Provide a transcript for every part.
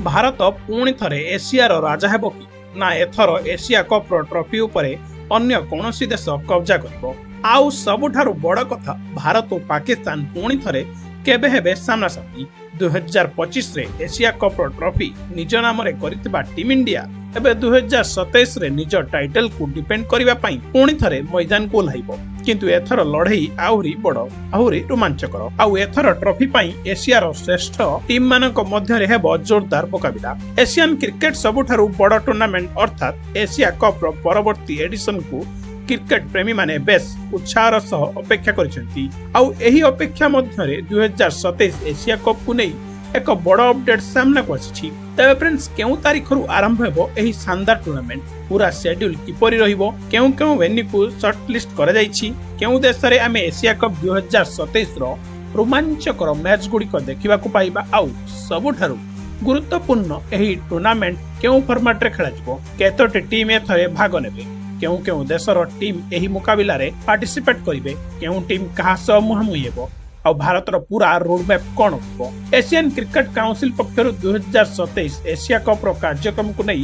भारत पुणी थरे एशियार राजा हेबो कि ना एथर एशिया कप ट्रॉफी उपरे अन्य कौनसी देश कब्जा करिवो। आउ सबुठारु बड़ कथा भारत और पाकिस्तान पुणी थरे केबे हेबे सामना सामनी। 2025 रे एशिया कप ट्रॉफी निज नाम रे करितबा टीम इंडिया एबे 2027 रे निज टाइटल को डिपेंड करिवा पई पुणी थरे मैदान को ओह्लाइबो। किंतु एथर लड़ाई आहुरी बड़ आहुरी रोमांचकर। आउ एथर ट्रॉफी पई एशियार श्रेष्ठ टीम मानक मध्य रे हेबो जोरदार मुकाबिला। एशियन क्रिकेट सबुठारु बड़ टूर्नामेंट अर्थात एशिया कप रो परवर्ती एडिशन को क्रिकेट प्रेमी माने बेस उत्साहर सह अपेक्षा करिसेंती। आउ एही अपेक्षा मध्यरे 2027 एशिया कप को नै एक बड़ अपडेट सामना को आछि। तबे फ्रेंड्स केउ तारिखरु आरंभ हेबो एही शानदार टूर्नामेंट, पूरा शेड्यूल किपरि रहिबो, केउ वेन्यू को शॉर्ट लिस्ट करा जाइछि, केउ देश रे आमे एशिया कप 2027 रो रोमांचकर मैच गुडी को देखिबा को पाइबा। आउ सबुठारु गुरुत्वपूर्ण एही टूर्नामेंट केउ फॉर्मेट रे खेला जिवो, केतोटी टीम एथरे भाग नेबे, केउ देशर टीम एही मुकाबिला रे पार्टिसिपेट करिवे, केउ टीम कहा सह मुहामुही हेबो, और भारत रो पूरा रोड मैप कोन होबो। एशियन क्रिकेट काउंसिल पक्षरु 2027 एशिया कप रो कार्यक्रम को नै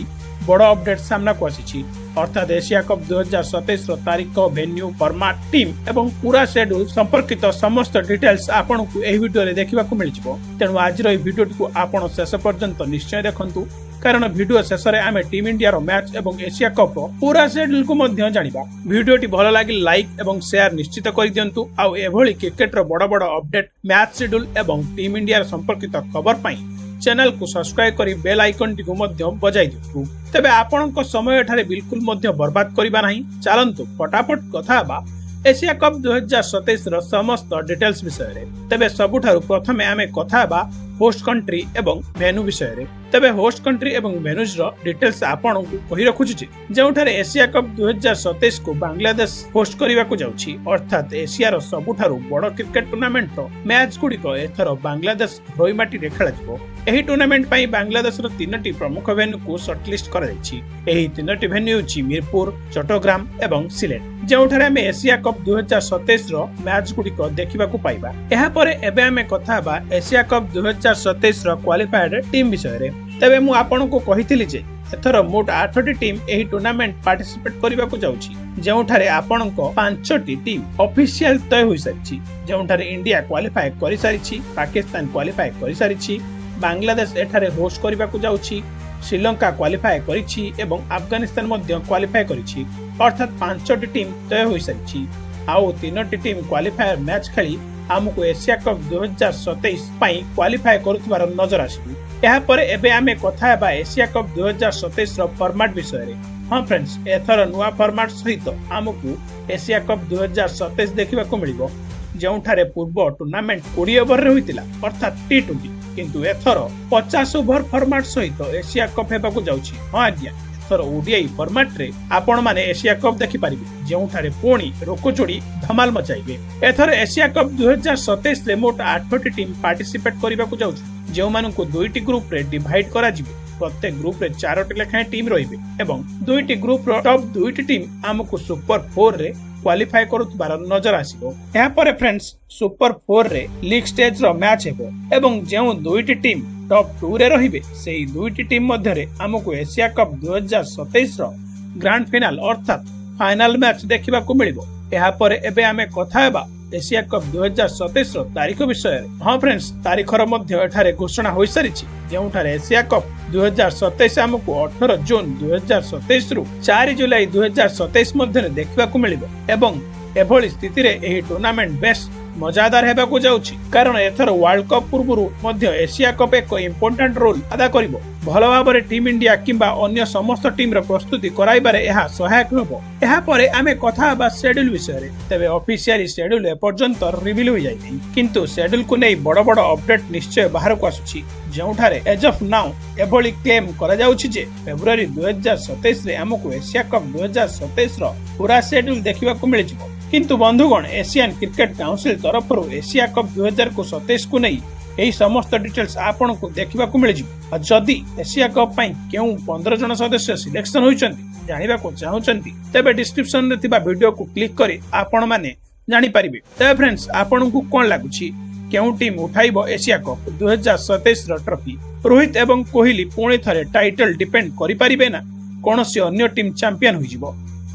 बड़ अपडेट सामना को आछि। अर्थात एशिया कप 2027 रो तारीख, वेन्यू, फॉर्मेट, टीम एवं पूरा शेड्यूल संपर्कित समस्त डिटेल्स आपन को एही वीडियो रे देखिबा को मिल जिवो। तेनु आज रो वीडियो को आपन शेष पर्यंत निश्चय देखंतु, कारण वीडियो शेष रे आमे टीम इंडिया रो मैच एवं एशिया कप रो पूरा शेड्यूल को मध्य जानिबा। वीडियोटी भलो लागि लाइक एवं शेयर निश्चित करि दियंतु। आउ एभली क्रिकेट रो बड़ बड़ अपडेट, मैच शेड्यूल एवं टीम इंडिया संपर्कित खबर पई चैनल को सब्सक्राइब करी बेल आइकन टी को मध्य बजाई दियंतु। तबे आपनक समय एठारे बिल्कुल मध्य बर्बाद करिबा नाही। चलंतु फटाफट कथा बा एशिया कप 2027 रो समस्त डिटेल्स विषय रे। तबे सबुठारु प्रथमे आमे कथा बा होस्ट कंट्री एवं वेन्यू विषय रे। तबे होस्ट कंट्री एवं वेन्यूज रो डिटेल्स आपन को कहि रखुछि जे जेउठारे एशिया कप 2027 को बांग्लादेश होस्ट करिवा को जाउछि। अर्थात एशिया रो सबुठारु बड़ क्रिकेट टूर्नामेंट रो मैच गुडी को एथरो बांग्लादेश रोईमाटी रे खेला जिवो। एही टूर्नामेंट पई बांग्लादेश रो तीनटी प्रमुख वेन्यू को शॉर्टलिस्ट करा जायछि। एही तीनटी वेन्यू छि मिरपुर, चट्टग्राम एवं सिलेट, जेउठारे मे एशिया कप 2027 रो मैच गुडी को देखिबा को पाइबा। एहा परे एबे आमे कथा बा एशिया कप 2027 रो क्वालिफाइड टीम विषय रे। तबे मु आपन को कहिथिली जे एथर मोट 8टी टीम एही टूर्नामेंट पार्टिसिपेट करिबा को जाउछि, जेउठारे आपन को 5टी टीम ऑफिशियल तय होई सारिछि। जेउठारे इंडिया क्वालिफाई करि सारिछि, पाकिस्तान क्वालिफाई करि सारिछि, बांग्लादेश एठारे होस्ट करिबा को जाउछि, श्रीलंका क्वालिफाई करिछि एवं अफगानिस्तान मध्ये क्वालिफाई करिछि। अर्थात 5टी टीम तय होई सारिछि। आउ 3टी टीम क्वालिफायर मैच खेली हमको एशिया कप 2027 पई क्वालिफाई करुथबार नजर आसिबि। एहा परे एबे आमे कथा हेबा एशिया कप 2027 रो फॉर्मेट विषय रे। हां फ्रेंड्स, एथर नुवा फॉर्मेट सहित हमको एशिया कप 2027 देखिबा को मिलिबो, जेउठारे पूर्व टूर्नामेंट 20 ओवर रे होइतिला, अर्थात टी20, किंतु एथर 50 ओवर फॉर्मेट सहित एशिया कप हेबा को जाउछि। हां आज्ञा, एथर ओडीआई फॉर्मेट रे आपण माने एशिया कप देखि पारिबे, जेउठारे पुणी रोकोचोडी धमाल मचाइबे। एथर एशिया कप 2027 रे मोट 8टी टीम पार्टिसिपेट करिबा को जाउछि, जेउ मानकु 2टी ग्रुप रे डिवाइड करा जिवो। प्रत्येक ग्रुप रे 4टी लेखाए टीम रहिबे एवं 2टी ग्रुप रो टॉप 2टी टीम हमकु सुपर 4 रे क्वालिफाई करुथबार नजर आसिबो। एहा परे फ्रेंड्स, सुपर 4 रे लीग स्टेज रो मैच हेबो एवं जेउ 2टी टीम टॉप 2 रे रहिबे, सेही 2टी टीम मध्य रे हमकु एशिया कप 2027 रो ग्रैंड फाइनल अर्थात फाइनल मैच देखिबा को मिलिबो। एहा परे एबे आमे कथा हेबा एशिया कप 2027 रो तारीख विषय रे। हां फ्रेंड्स, तारीखर मध्य एठारे घोषणा होई सारिछि, जेउठारे एशिया कप 2027 हमकु 18 जून 2027 रु 4 जुलाई 2027 मध्य देखिबा को मिलिबो। एवं एभली स्थिति रे एही टूर्नामेंट बेस मजादार हेबा को जाउछि, कारण एथर वर्ल्ड कप पूर्वरु मध्य एशिया कप एक इंपोर्टेंट रोल अदा करिवो। भलो भाबरे टीम इंडिया किंबा अन्य समस्त टीम रो प्रस्तुति कराइबारे एहा सहायक होबो। एहा परे आमे कथा बा शेड्यूल विषय रे। तबे ऑफिशियली शेड्यूल एपर्यंत रिवील होई जाय नै, किंतु शेड्यूल को नै बड़ बड़ अपडेट निश्चय बाहर को आसुछि, जेउठारे एज ऑफ नाउ एभली क्लेम करा जाउछि जे फेब्रुआरी 2027 रे हमकु एशिया कप 2027 रो पूरा शेड्यूल देखिबा को मिल जिवो। किंतु बंधुगण, एशियन क्रिकेट काउंसिल तरफरु एशिया कप 2027 को नै एही समस्त डिटेल्स आपन को देखिबा को मिल जिवो। जदि एशिया कप पई केउ 15 जन सदस्य सिलेक्शन होइचंती जानिबा को चाहुचंती, तबे डिस्क्रिप्शन रे थिबा वीडियो को क्लिक करी आपन माने जानि परिबे। तबे फ्रेंड्स, आपन को कोन लागुछि केउ टीम उठाइबो एशिया कप 2027 रो ट्रॉफी? ରୋହିତ ଏବଂ କୋହଲି ପୁଣି ଥରେ ଟାଇଟଲ ଡିପେଣ୍ଡ କରିପାରିବେ ନା କୌଣସି ଅନ୍ୟ ଟିମ୍ ଚାମ୍ପିୟନ ହୋଇଯିବ?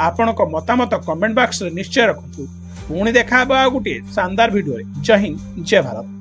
ଆପଣଙ୍କ ମତାମତ କମେଣ୍ଟ ବକ୍ସରେ ନିଶ୍ଚୟ ରଖନ୍ତୁ। ପୁଣି ଦେଖା ହେବ ଆଉ ଗୋଟିଏ ଶାନଦାର ଭିଡିଓରେ। ଜୟ ହିନ୍ଦ, ଜୟ ଭାରତ।